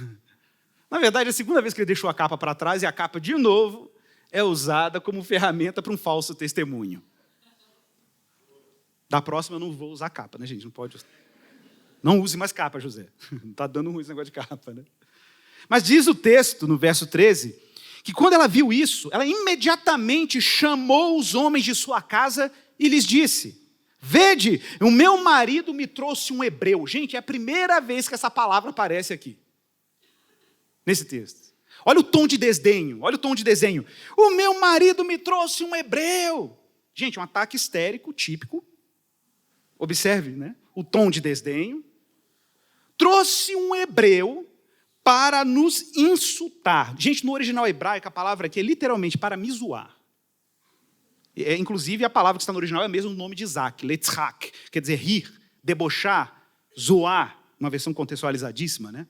Na verdade, é a segunda vez que ele deixou a capa para trás e a capa, de novo, é usada como ferramenta para um falso testemunho. Da próxima eu não vou usar capa, né, gente? Não pode. Não use mais capa, José. Não está dando ruim esse negócio de capa, né? Mas diz o texto, no verso 13, que quando ela viu isso, ela imediatamente chamou os homens de sua casa e lhes disse: vede, o meu marido me trouxe um hebreu. Gente, é a primeira vez que essa palavra aparece aqui, nesse texto. Olha o tom de desdenho, olha o tom de desenho. O meu marido me trouxe um hebreu. Gente, um ataque histérico típico. Observe, né? O tom de desdenho. Trouxe um hebreu para nos insultar. Gente, no original hebraico, a palavra aqui é literalmente para me zoar. Inclusive, a palavra que está no original é mesmo o nome de Isaac, letzhak, quer dizer rir, debochar, zoar, uma versão contextualizadíssima, né?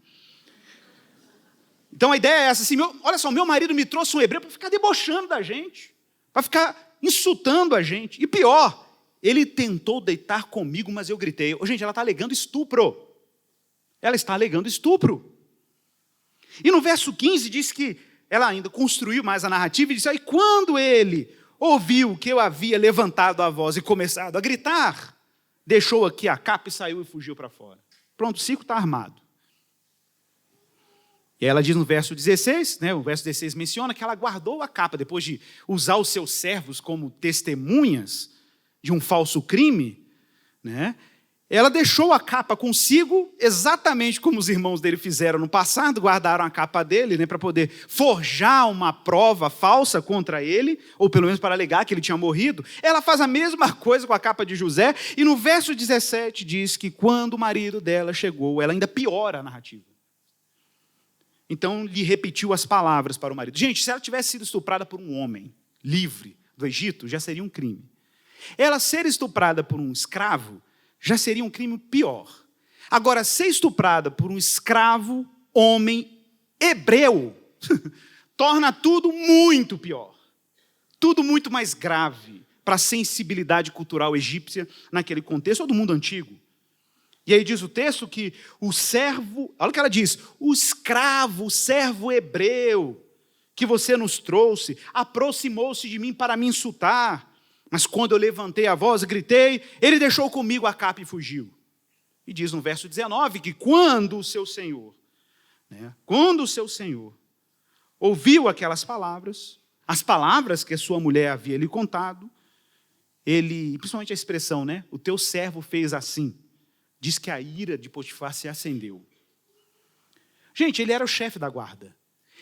Então a ideia é essa, assim, olha só, meu marido me trouxe um hebreu para ficar debochando da gente, para ficar insultando a gente. E pior, ele tentou deitar comigo, mas eu gritei. Gente, ela está alegando estupro. Ela está alegando estupro. E no verso 15 diz que ela ainda construiu mais a narrativa e disse: aí quando ele ouviu que eu havia levantado a voz e começado a gritar, deixou aqui a capa e saiu e fugiu para fora. Pronto, o circo está armado. E ela diz no verso 16, o verso 16 menciona que ela guardou a capa, depois de usar os seus servos como testemunhas de um falso crime, ela deixou a capa consigo, exatamente como os irmãos dele fizeram no passado, guardaram a capa dele, para poder forjar uma prova falsa contra ele, ou pelo menos para alegar que ele tinha morrido. Ela faz a mesma coisa com a capa de José, e no verso 17 diz que quando o marido dela chegou, ela ainda piora a narrativa. Então, lhe repetiu as palavras para o marido. Gente, se ela tivesse sido estuprada por um homem livre do Egito, já seria um crime. Ela ser estuprada por um escravo, já seria um crime pior. Agora, ser estuprada por um escravo, homem, hebreu, torna tudo muito pior. Tudo muito mais grave para a sensibilidade cultural egípcia naquele contexto, ou do mundo antigo. E aí diz o texto que o servo, olha o que ela diz, o escravo, o servo hebreu que você nos trouxe, aproximou-se de mim para me insultar, mas quando eu levantei a voz e gritei, ele deixou comigo a capa e fugiu. E diz no verso 19 que quando o seu senhor ouviu aquelas palavras, as palavras que a sua mulher havia lhe contado, ele, principalmente a expressão, o teu servo fez assim, diz que a ira de Potifar se acendeu. Gente, ele era o chefe da guarda.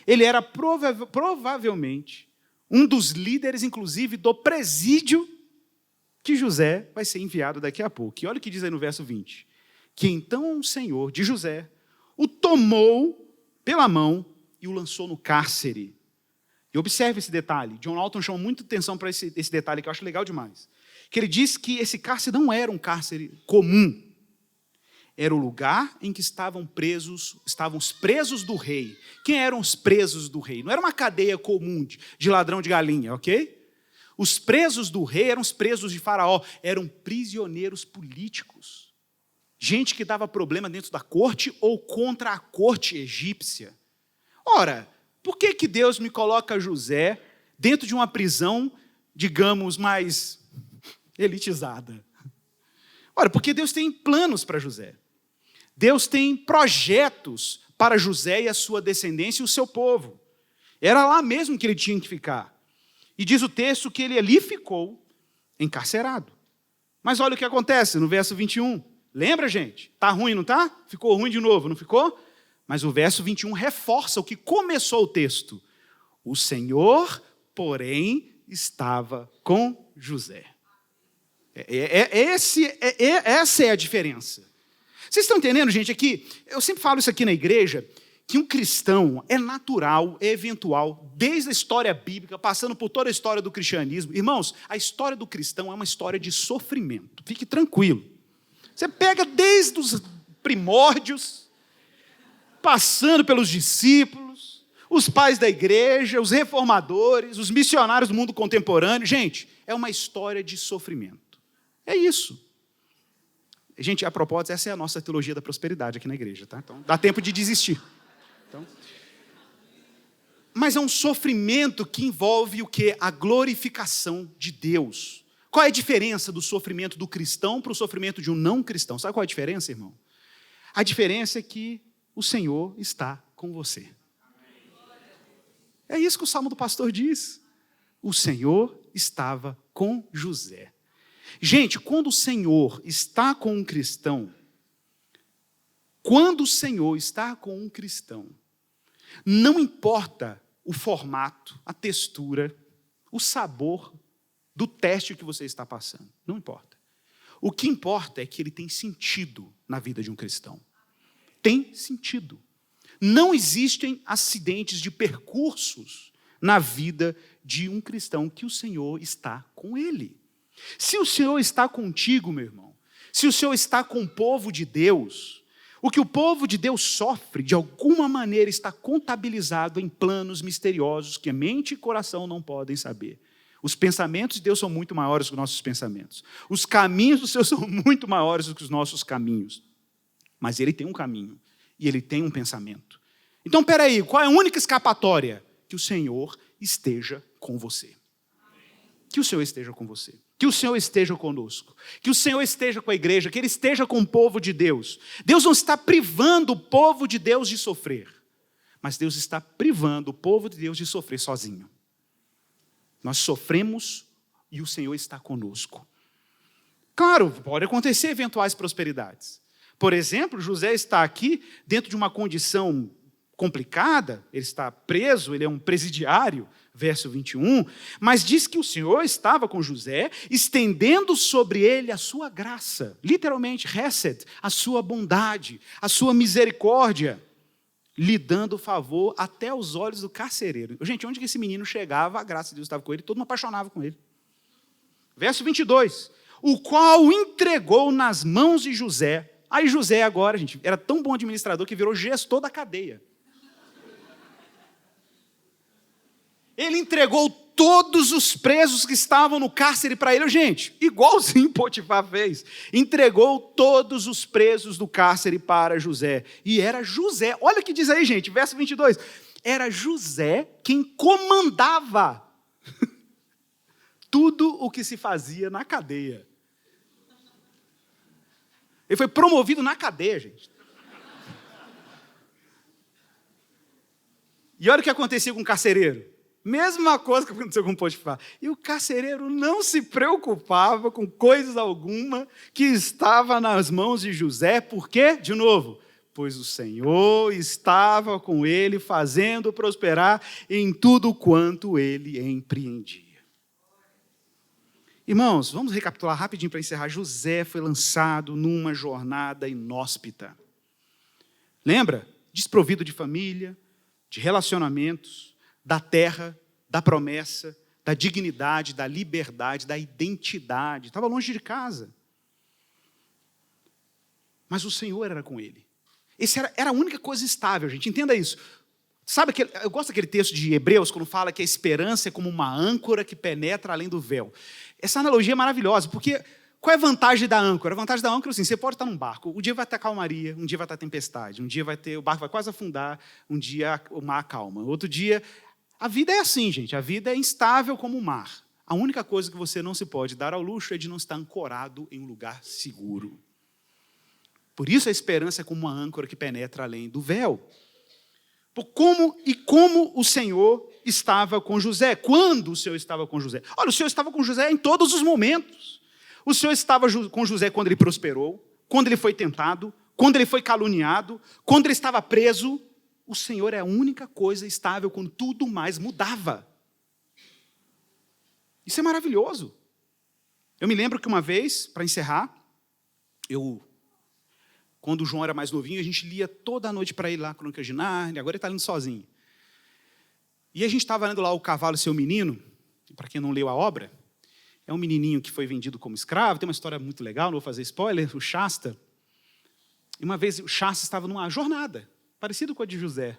Ele era provavelmente um dos líderes, inclusive, do presídio que José vai ser enviado daqui a pouco. E olha o que diz aí no verso 20. Que então o Senhor de José o tomou pela mão e o lançou no cárcere. E observe esse detalhe. John Alton chamou muita atenção para esse detalhe, que eu acho legal demais. Que ele diz que esse cárcere não era um cárcere comum. Era o lugar em que estavam os presos do rei. Quem eram os presos do rei? Não era uma cadeia comum de ladrão de galinha, ok? Os presos do rei eram os presos de Faraó, eram prisioneiros políticos. Gente que dava problema dentro da corte ou contra a corte egípcia. Ora, por que Deus me coloca José dentro de uma prisão, digamos, mais elitizada? Ora, porque Deus tem planos para José. Deus tem projetos para José e a sua descendência e o seu povo. Era lá mesmo que ele tinha que ficar. E diz o texto que ele ali ficou encarcerado. Mas olha o que acontece no verso 21. Lembra, gente? Está ruim, não está? Ficou ruim de novo, não ficou? Mas o verso 21 reforça o que começou o texto. O Senhor, porém, estava com José. Essa é a diferença. Vocês estão entendendo, gente? Aqui, eu sempre falo isso aqui na igreja, que um cristão é natural, é eventual, desde a história bíblica, passando por toda a história do cristianismo. Irmãos, a história do cristão é uma história de sofrimento. Fique tranquilo. Você pega desde os primórdios, passando pelos discípulos, os pais da igreja, os reformadores, os missionários do mundo contemporâneo. Gente, é uma história de sofrimento. É isso. Gente, a propósito, essa é a nossa teologia da prosperidade aqui na igreja, tá? Então, dá tempo de desistir. Mas é um sofrimento que envolve o quê? A glorificação de Deus. Qual é a diferença do sofrimento do cristão para o sofrimento de um não cristão? Sabe qual é a diferença, irmão? A diferença é que o Senhor está com você. É isso que o Salmo do Pastor diz. O Senhor estava com José. Gente, quando o Senhor está com um cristão, não importa o formato, a textura, o sabor do teste que você está passando, não importa. O que importa é que ele tem sentido na vida de um cristão. Tem sentido. Não existem acidentes de percursos na vida de um cristão que o Senhor está com ele. Se o Senhor está contigo, meu irmão, se o Senhor está com o povo de Deus, o que o povo de Deus sofre, de alguma maneira, está contabilizado em planos misteriosos que a mente e coração não podem saber. Os pensamentos de Deus são muito maiores que os nossos pensamentos. Os caminhos do Senhor são muito maiores do que os nossos caminhos. Mas Ele tem um caminho e Ele tem um pensamento. Então, peraí, qual é a única escapatória? Que o Senhor esteja com você. Que o Senhor esteja com você, que o Senhor esteja conosco, que o Senhor esteja com a igreja, que Ele esteja com o povo de Deus. Deus não está privando o povo de Deus de sofrer, mas Deus está privando o povo de Deus de sofrer sozinho. Nós sofremos e o Senhor está conosco. Claro, pode acontecer eventuais prosperidades. Por exemplo, José está aqui dentro de uma condição complicada, ele está preso, ele é um presidiário, verso 21, mas diz que o Senhor estava com José, estendendo sobre ele a sua graça, literalmente, hesed, a sua bondade, a sua misericórdia, lhe dando favor até os olhos do carcereiro. Gente, onde que esse menino chegava, a graça de Deus estava com ele, todo mundo apaixonava com ele. Verso 22, o qual entregou nas mãos de José. Aí José agora, gente, era tão bom administrador que virou gestor da cadeia. Ele entregou todos os presos que estavam no cárcere para ele. Gente, igualzinho Potifar fez. Entregou todos os presos do cárcere para José. E era José, olha o que diz aí, gente, verso 22. Era José quem comandava tudo o que se fazia na cadeia. Ele foi promovido na cadeia, gente. E olha o que acontecia com o carcereiro. Mesma coisa que aconteceu com Potifar. E o carcereiro não se preocupava com coisa alguma que estava nas mãos de José. Por quê? De novo, pois o Senhor estava com ele, fazendo prosperar em tudo quanto ele empreendia. Irmãos, vamos recapitular rapidinho para encerrar. José foi lançado numa jornada inóspita. Lembra? Desprovido de família, de relacionamentos, da terra, da promessa, da dignidade, da liberdade, da identidade. Estava longe de casa. Mas o Senhor era com ele. Essa era a única coisa estável, gente. Entenda isso. Sabe, eu gosto daquele texto de Hebreus, quando fala que a esperança é como uma âncora que penetra além do véu. Essa analogia é maravilhosa, porque qual é a vantagem da âncora? A vantagem da âncora é assim, você pode estar num barco, um dia vai ter calmaria, um dia vai ter tempestade, um dia o barco vai quase afundar, um dia o mar acalma, outro dia... A vida é assim, gente, a vida é instável como o mar. A única coisa que você não se pode dar ao luxo é de não estar ancorado em um lugar seguro. Por isso a esperança é como uma âncora que penetra além do véu. Como o Senhor estava com José? Quando o Senhor estava com José? Olha, o Senhor estava com José em todos os momentos. O Senhor estava com José quando ele prosperou, quando ele foi tentado, quando ele foi caluniado, quando ele estava preso. O Senhor é a única coisa estável quando tudo mais mudava. Isso é maravilhoso. Eu me lembro que uma vez, para encerrar, quando o João era mais novinho, a gente lia toda a noite para ele lá, Crônicas de Nárnia, agora ele está lendo sozinho. E a gente estava lendo lá O Cavalo e Seu Menino, para quem não leu a obra, é um menininho que foi vendido como escravo, tem uma história muito legal, não vou fazer spoiler, o Shasta. E uma vez o Shasta estava numa jornada, parecido com a de José.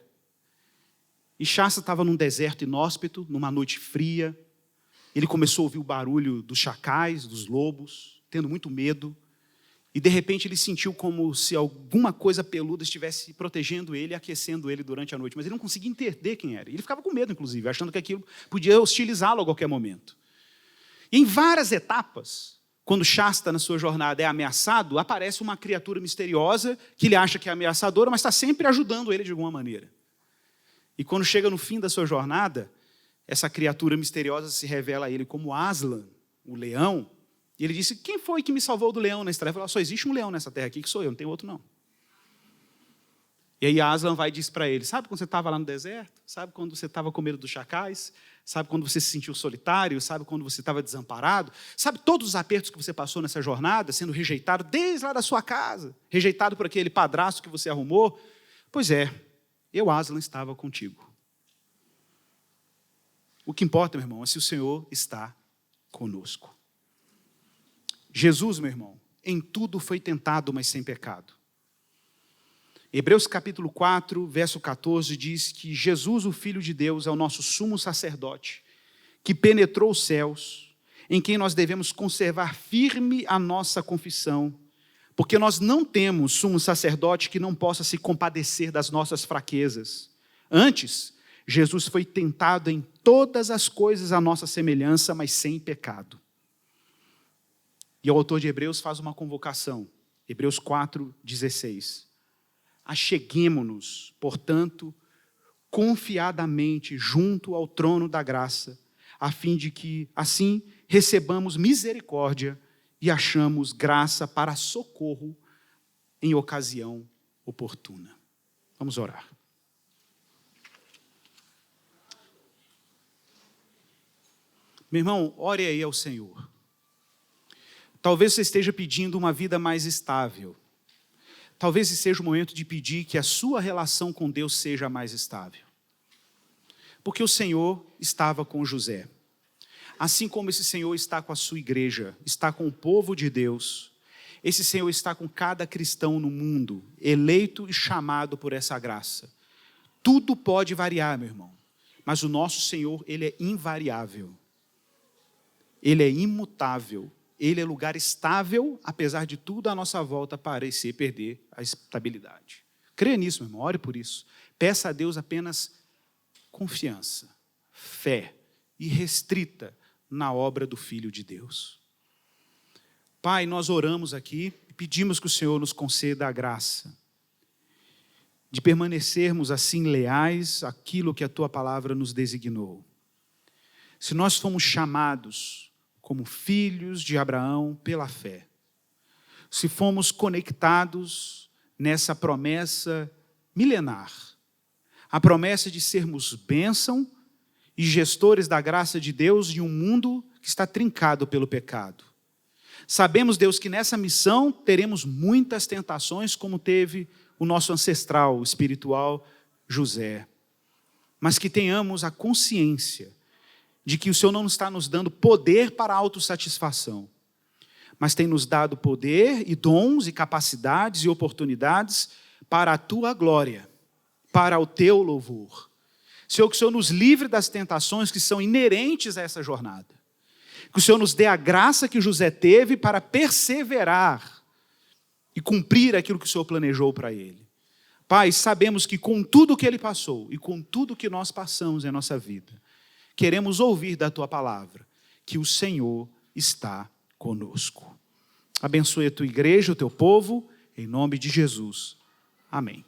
E Shasta estava num deserto inóspito, numa noite fria. Ele começou a ouvir o barulho dos chacais, dos lobos, tendo muito medo. E, de repente, ele sentiu como se alguma coisa peluda estivesse protegendo ele, aquecendo ele durante a noite. Mas ele não conseguia entender quem era. Ele ficava com medo, inclusive, achando que aquilo podia hostilizá-lo a qualquer momento. E em várias etapas, quando Shasta, na sua jornada, é ameaçado, aparece uma criatura misteriosa que ele acha que é ameaçadora, mas está sempre ajudando ele de alguma maneira. E quando chega no fim da sua jornada, essa criatura misteriosa se revela a ele como Aslan, o leão. E ele disse, quem foi que me salvou do leão nessa terra? Ele falou, só existe um leão nessa terra aqui, que sou eu, não tem outro não. E aí Aslan vai e diz para ele, sabe quando você estava lá no deserto? Sabe quando você estava com medo dos chacais? Sabe quando você se sentiu solitário? Sabe quando você estava desamparado? Sabe todos os apertos que você passou nessa jornada, sendo rejeitado desde lá da sua casa? Rejeitado por aquele padrasto que você arrumou? Pois é, eu, Aslan, estava contigo. O que importa, meu irmão, é se o Senhor está conosco. Jesus, meu irmão, em tudo foi tentado, mas sem pecado. Hebreus capítulo 4, verso 14, diz que Jesus, o Filho de Deus, é o nosso sumo sacerdote, que penetrou os céus, em quem nós devemos conservar firme a nossa confissão, porque nós não temos sumo sacerdote que não possa se compadecer das nossas fraquezas. Antes, Jesus foi tentado em todas as coisas à nossa semelhança, mas sem pecado. E o autor de Hebreus faz uma convocação. Hebreus 4:16. Acheguemo-nos, portanto, confiadamente junto ao trono da graça, a fim de que, assim, recebamos misericórdia e achamos graça para socorro em ocasião oportuna. Vamos orar. Meu irmão, ore aí ao Senhor. Talvez você esteja pedindo uma vida mais estável. Talvez esse seja o momento de pedir que a sua relação com Deus seja mais estável. Porque o Senhor estava com José. Assim como esse Senhor está com a sua igreja, está com o povo de Deus, esse Senhor está com cada cristão no mundo, eleito e chamado por essa graça. Tudo pode variar, meu irmão, mas o nosso Senhor, Ele é invariável. Ele é imutável. Ele é lugar estável, apesar de tudo à nossa volta parecer perder a estabilidade. Creia nisso, meu irmão, ore por isso. Peça a Deus apenas confiança, fé irrestrita na obra do Filho de Deus. Pai, nós oramos aqui e pedimos que o Senhor nos conceda a graça de permanecermos assim leais àquilo que a Tua palavra nos designou. Se nós fomos chamados como filhos de Abraão pela fé, se fomos conectados nessa promessa milenar, a promessa de sermos bênção e gestores da graça de Deus em um mundo que está trincado pelo pecado. Sabemos, Deus, que nessa missão teremos muitas tentações, como teve o nosso ancestral espiritual José, mas que tenhamos a consciência de que o Senhor não está nos dando poder para a autossatisfação, mas tem nos dado poder e dons e capacidades e oportunidades para a Tua glória, para o Teu louvor. Senhor, que o Senhor nos livre das tentações que são inerentes a essa jornada. Que o Senhor nos dê a graça que José teve para perseverar e cumprir aquilo que o Senhor planejou para ele. Pai, sabemos que com tudo que ele passou e com tudo que nós passamos em nossa vida, queremos ouvir da Tua palavra que o Senhor está conosco. Abençoe a Tua igreja, o Teu povo, em nome de Jesus. Amém.